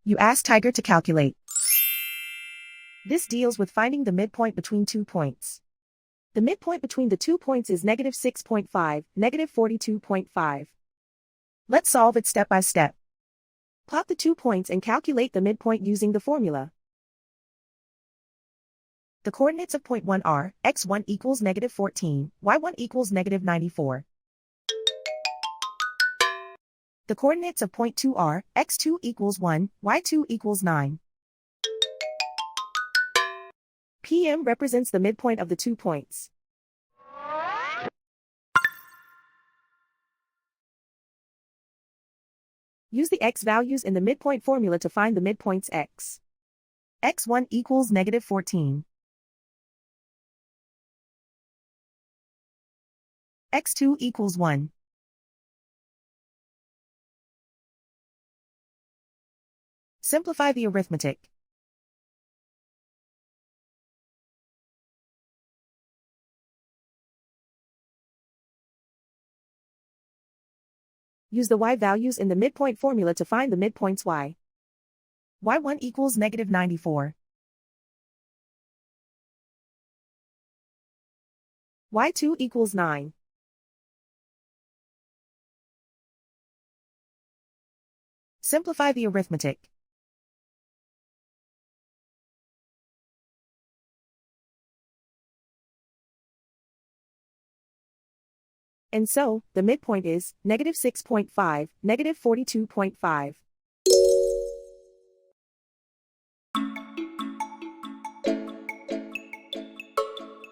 You ask Tiger to calculate. This deals with finding the midpoint between 2 points. The midpoint between the 2 points is -6.5, -42.5. Let's solve it step by step. Plot the 2 points and calculate the midpoint using the formula. The coordinates of point 1 are, x1 equals -14, y1 equals -94. The coordinates of point 2 are, x2 equals 1, y2 equals 9. PM represents the midpoint of the 2 points. Use the x values in the midpoint formula to find the midpoints x. x1 equals -14. x2 equals 1. Simplify the arithmetic. Use the y values in the midpoint formula to find the midpoints y. y1 equals -94. y2 equals 9. Simplify the arithmetic. And so, the midpoint is -6.5, -42.5.